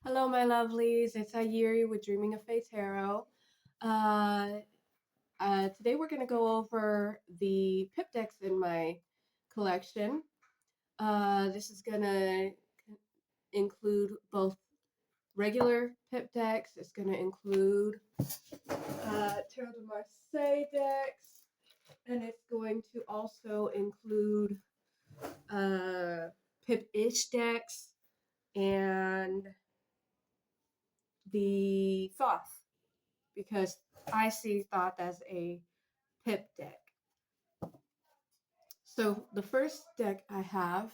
Hello, my lovelies. It's Ayiri with Dreaming of Fae Tarot. Uh, Today we're going to go over the pip decks in my collection. This is going to include both regular pip decks. It's going to include Tarot de Marseille decks, and it's going to also include pipish decks and the thoth, because I see thoth as a pip deck. So the first deck I have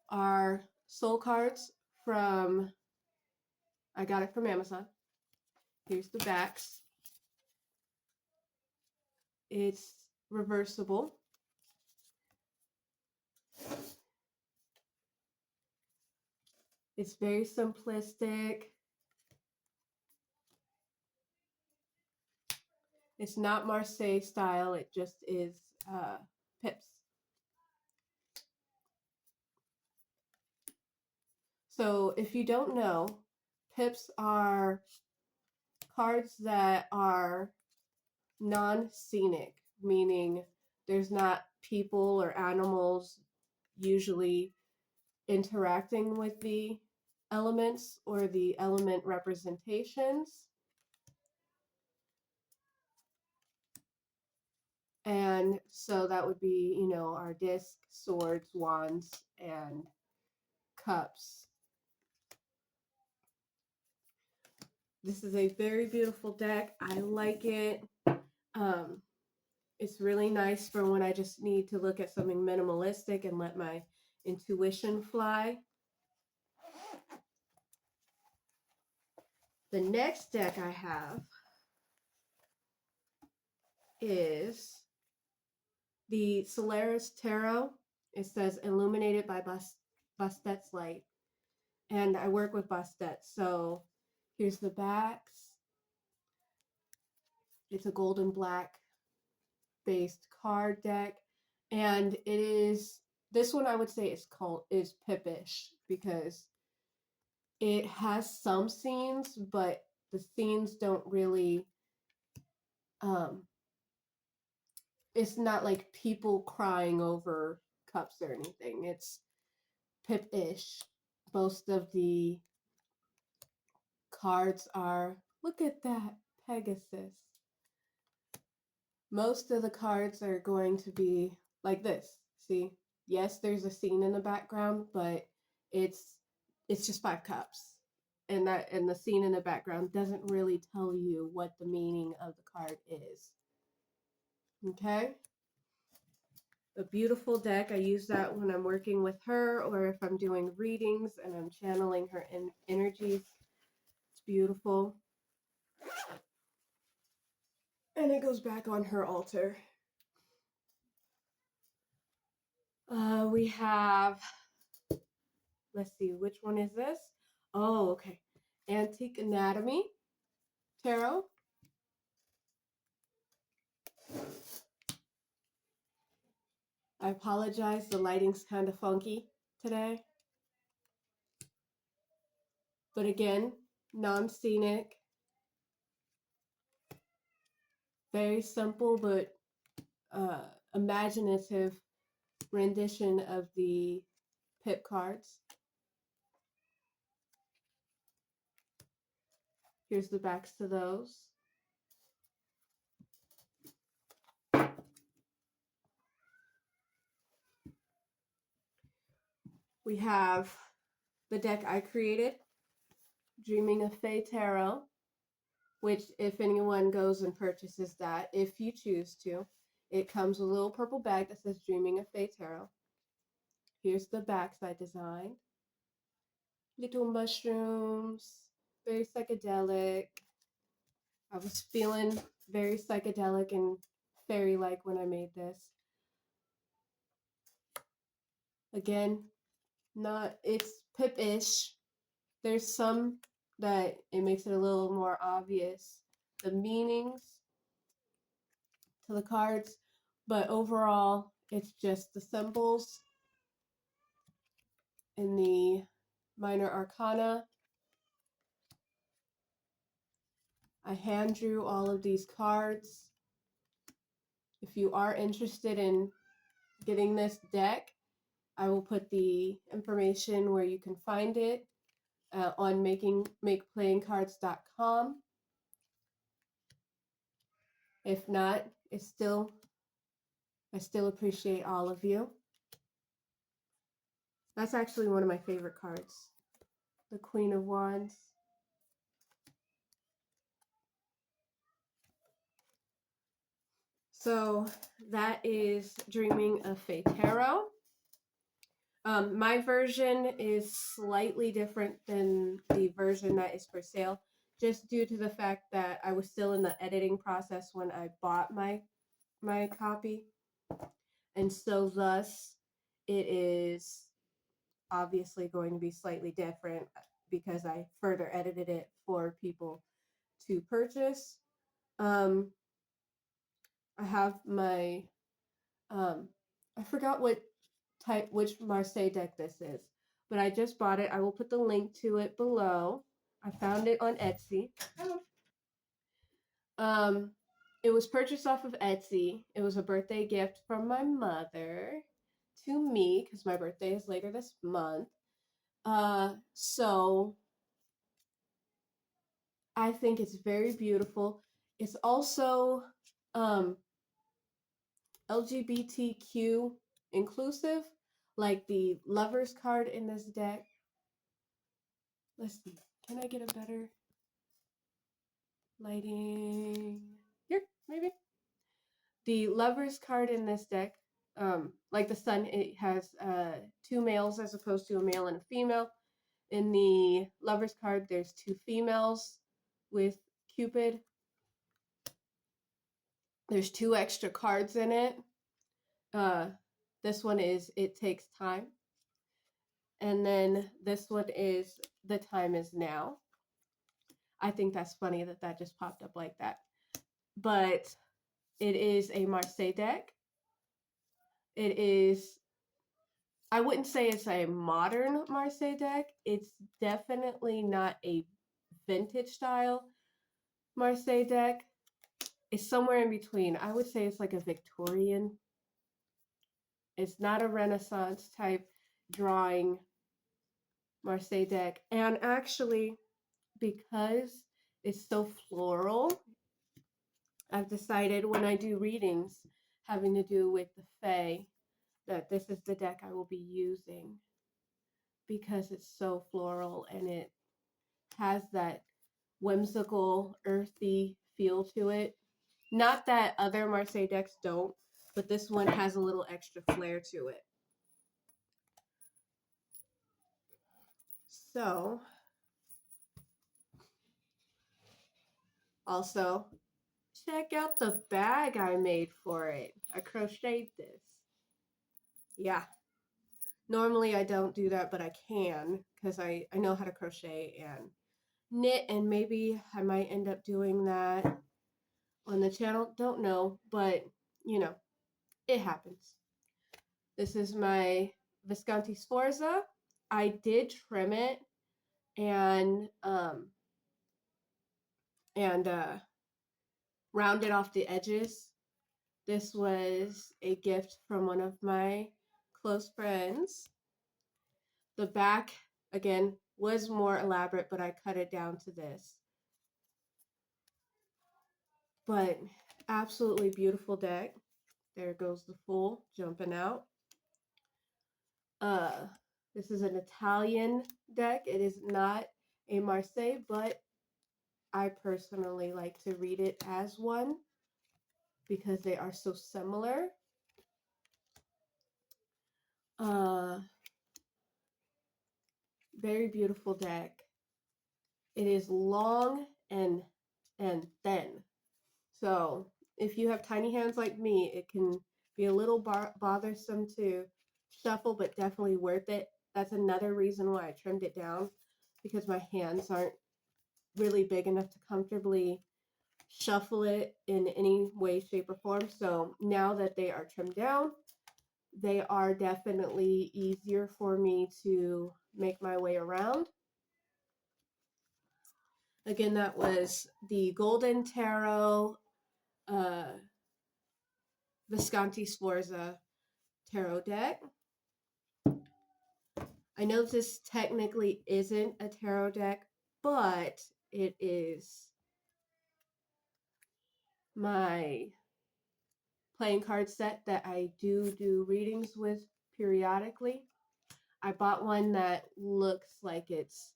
are soul cards from, I got it from Amazon. Here's the backs. It's reversible. It's very simplistic. It's not Marseille style, it just is pips. So if you don't know, pips are cards that are non-scenic, meaning there's not people or animals usually interacting with the elements or the element representations. And so that would be, our disc, swords, wands, and cups. This is a very beautiful deck. I like it. Um, it's really nice for when I just need to look at something minimalistic and let my intuition fly. The next deck I have is the Solaris Tarot. It says illuminated by Bastet's light. And I work with Bastet. So here's the backs. It's a gold and black based card deck. And it is, this one I would say is pipish, because it has some scenes, but the scenes don't really, it's not like people crying over cups or anything. It's pip-ish. Most of the cards are, look at that, Pegasus. Most of the cards are going to be like this. See? Yes, there's a scene in the background, but it's just 5 cups. And the scene in the background doesn't really tell you what the meaning of the card is. Okay? A beautiful deck. I use that when I'm working with her or if I'm doing readings and I'm channeling her energies. It's beautiful. And it goes back on her altar. We have, let's see, which one is this? Oh, okay. Antique Anatomy Tarot. I apologize, the lighting's kind of funky today. But again, non-scenic. Very simple but imaginative rendition of the pip cards. Here's the backs to those. We have the deck I created, Dreaming of Fae Tarot, which if anyone goes and purchases that, if you choose to, it comes with a little purple bag that says Dreaming of Fae Tarot. Here's the backs I designed. Little mushrooms, very psychedelic. I was feeling very psychedelic and fairy-like when I made this. Again, it's pip-ish. There's some that it makes it a little more obvious, the meanings to the cards, but overall, it's just the symbols in the minor arcana I hand drew all of these cards. If you are interested in getting this deck, I will put the information where you can find it on makeplayingcards.com. If not, I still appreciate all of you. That's actually one of my favorite cards, the Queen of Wands. So that is Dreaming of Fae Tarot. My version is slightly different than the version that is for sale, just due to the fact that I was still in the editing process when I bought my copy, and so thus it is obviously going to be slightly different because I further edited it for people to purchase. I have my I forgot which Marseille deck this is, but I just bought it. I will put the link to it below. I found it on Etsy. It was purchased off of Etsy. It was a birthday gift from my mother to me because my birthday is later this month. So I think it's very beautiful. It's also LGBTQ inclusive, like the lovers card in this deck. Let's see. Can I get a better lighting? Here, maybe. The lovers card in this deck, like the sun, it has two males as opposed to a male and a female. In the lovers card, there's two females with Cupid. There's two extra cards in it. This one is It Takes Time. And then this one is The Time Is Now. I think that's funny that that just popped up like that. But it is a Marseille deck. It is, I wouldn't say it's a modern Marseille deck. It's definitely not a vintage style Marseille deck. It's somewhere in between. I would say it's like a Victorian. It's not a Renaissance type drawing Marseille deck. And actually, because it's so floral, I've decided when I do readings having to do with the Fae that this is the deck I will be using because it's so floral and it has that whimsical, earthy feel to it. Not that other Marseille decks don't, but this one has a little extra flair to it. So, also, check out the bag I made for it. I crocheted this. Yeah. Normally I don't do that, but I can because I know how to crochet and knit, and maybe I might end up doing that on the channel. Don't know, but you know, it happens. This is my Visconti Sforza. I did trim it and rounded off the edges. This was a gift from one of my close friends. The back, again, was more elaborate, but I cut it down to this. But absolutely beautiful deck. There goes the Fool jumping out. This is an Italian deck. It is not a Marseille, but I personally like to read it as one because they are so similar. Very beautiful deck. It is long and thin. So if you have tiny hands like me, it can be a little bothersome to shuffle, but definitely worth it. That's another reason why I trimmed it down, because my hands aren't really big enough to comfortably shuffle it in any way, shape, or form. So now that they are trimmed down, they are definitely easier for me to make my way around. Again, that was the Golden Tarot Visconti Sforza tarot deck. I know this technically isn't a tarot deck, but it is my playing card set that I do readings with periodically. I bought one that looks like it's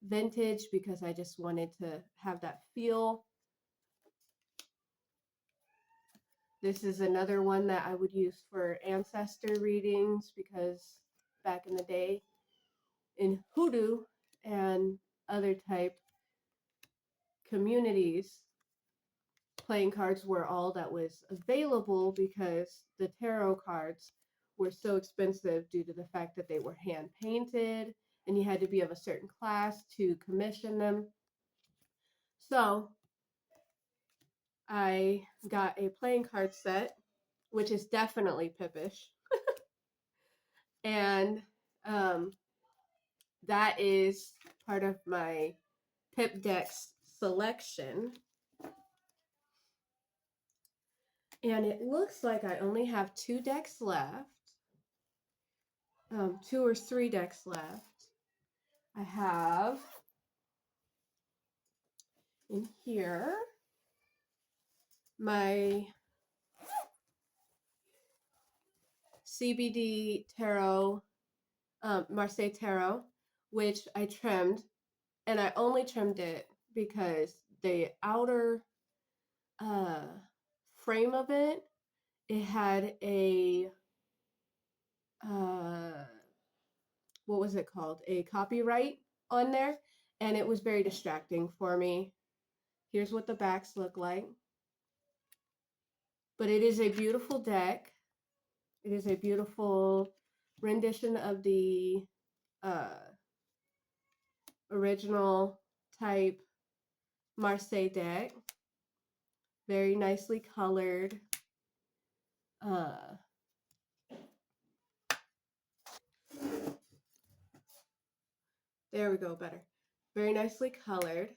vintage because I just wanted to have that feel. This is another one that I would use for ancestor readings because back in the day in hoodoo and other type communities, playing cards were all that was available because the tarot cards were so expensive due to the fact that they were hand painted and you had to be of a certain class to commission them. So I got a playing card set, which is definitely pipish. And that is part of my Pip Decks selection. And it looks like I only have 2 decks left. 2 or 3 decks left. I have in here my CBD Tarot, Marseille Tarot, which I trimmed. And I only trimmed it because the outer frame of it, it had a what was it called? A copyright on there, and it was very distracting for me. Here's what the backs look like. But it is a beautiful deck. It is a beautiful rendition of the original type Marseille deck. Very nicely colored. There we go, better. Very nicely colored.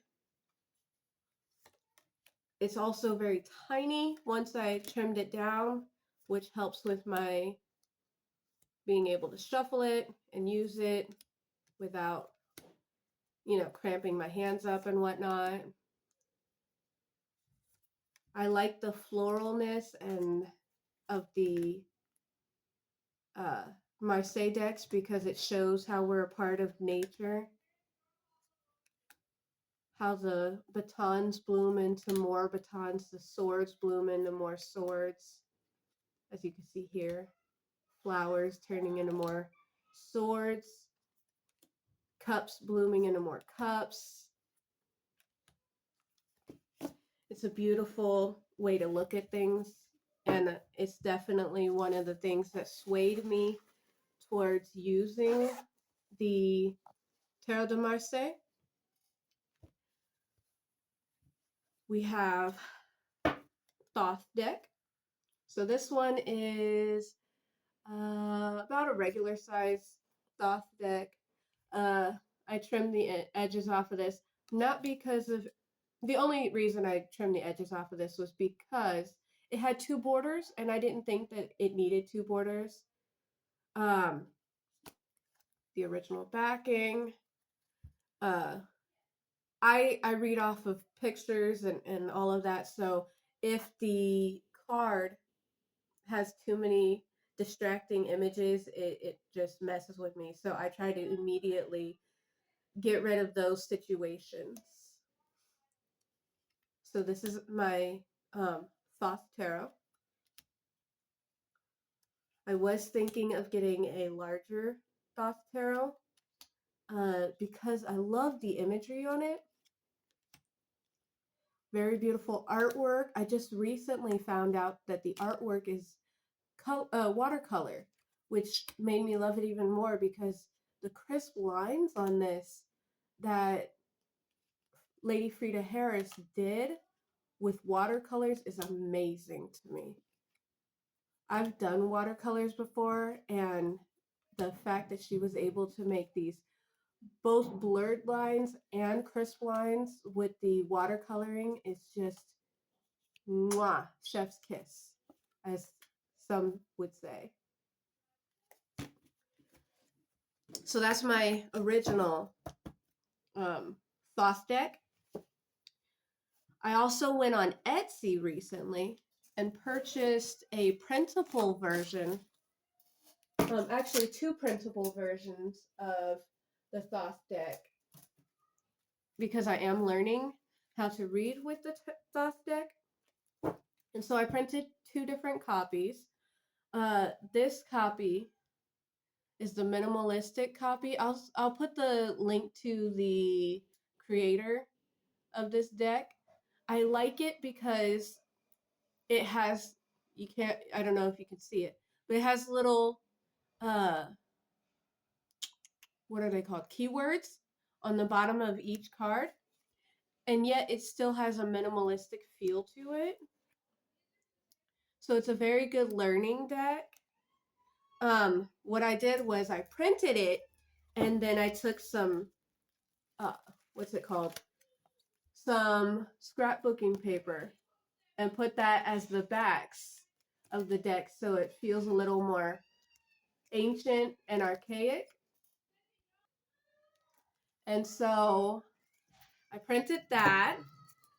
It's also very tiny once I trimmed it down, which helps with my being able to shuffle it and use it without, cramping my hands up and whatnot. I like the floralness and of the Marseille decks because it shows how we're a part of nature. How the batons bloom into more batons, the swords bloom into more swords. As you can see here, flowers turning into more swords, cups blooming into more cups. It's a beautiful way to look at things, and it's definitely one of the things that swayed me towards using the Tarot de Marseille. We have Thoth deck. So this one is about a regular size Thoth deck. I trimmed the edges off of this, not because of, the only reason I trimmed the edges off of this was because it had 2 borders and I didn't think that it needed 2 borders. The original backing. I read off of pictures and all of that, so if the card has too many distracting images, it just messes with me. So I try to immediately get rid of those situations. So this is my Thoth Tarot. I was thinking of getting a larger Thoth Tarot because I love the imagery on it. Very beautiful artwork. I just recently found out that the artwork is watercolor, which made me love it even more because the crisp lines on this that Lady Frida Harris did with watercolors is amazing to me. I've done watercolors before, and the fact that she was able to make these both blurred lines and crisp lines with the watercoloring is just mwah, chef's kiss, as some would say. So that's my original thoth deck. I also went on Etsy recently and purchased a printable version, actually 2 printable versions of the thoth deck, because I am learning how to read with the thoth deck. And so I printed 2 different copies. This copy is the minimalistic copy. I'll put the link to the creator of this deck. I like it because it has, I don't know if you can see it, but it has little what are they called? Keywords on the bottom of each card. And yet it still has a minimalistic feel to it. So it's a very good learning deck. What I did was I printed it, and then I took some, what's it called? Some scrapbooking paper and put that as the backs of the deck so it feels a little more ancient and archaic. And so I printed that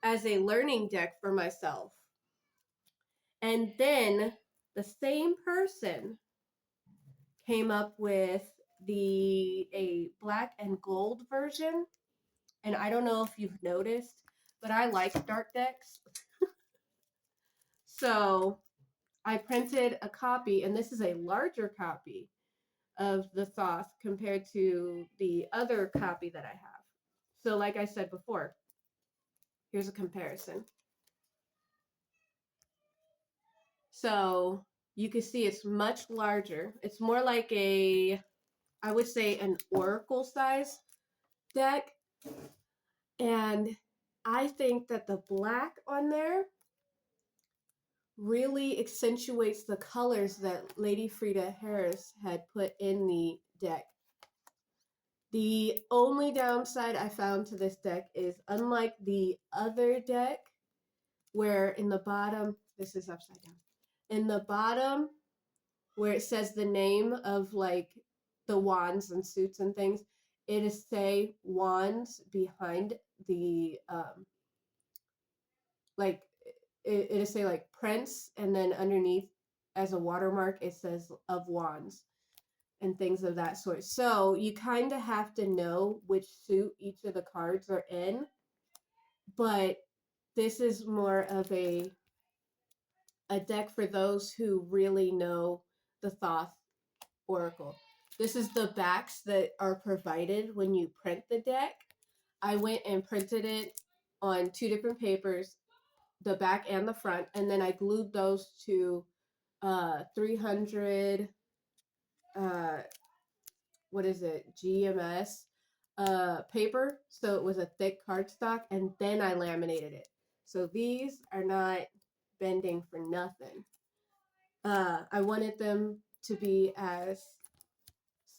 as a learning deck for myself. And then the same person came up with a black and gold version. And I don't know if you've noticed, but I like dark decks. So I printed a copy, and this is a larger copy of the thoth compared to the other copy that I have. So like I said before, here's a comparison. So you can see it's much larger. It's more like I would say an oracle size deck. And I think that the black on there really accentuates the colors that Lady Frida Harris had put in the deck. The only downside I found to this deck is, unlike the other deck, where in the bottom, this is upside down, in the bottom where it says the name of like the wands and suits and things, it is say wands behind the like it is say like Prince, and then underneath as a watermark it says of wands and things of that sort. So you kind of have to know which suit each of the cards are in, but this is more of a deck for those who really know the Thoth Oracle. This is the backs that are provided when you print the deck. I went and printed it on 2 different papers, the back and the front, and then I glued those to 300 what is it, GMS paper, so it was a thick cardstock, and then I laminated it. So these are not bending for nothing. I wanted them to be as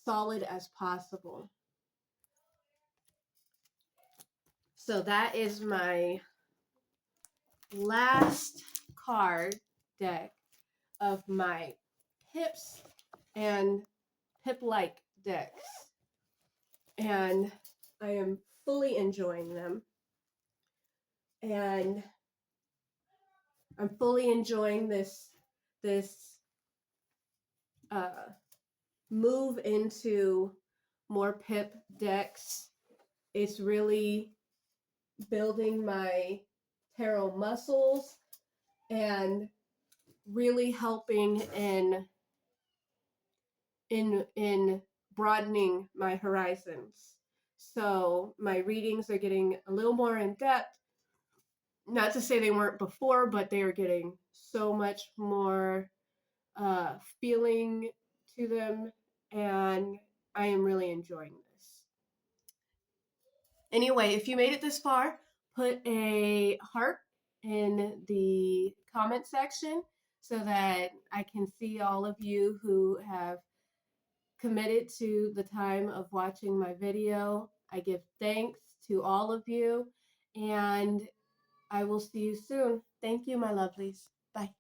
solid as possible. So that is my last card deck of my pips and pip-like decks. And I am fully enjoying them. And I'm fully enjoying this move into more pip decks. It's really building my tarot muscles and really helping in broadening my horizons. So my readings are getting a little more in depth. Not to say they weren't before, but they are getting so much more feeling to them, and I am really enjoying this. Anyway, if you made it this far, put a heart in the comment section so that I can see all of you who have committed to the time of watching my video. I give thanks to all of you, and I will see you soon. Thank you, my lovelies. Bye.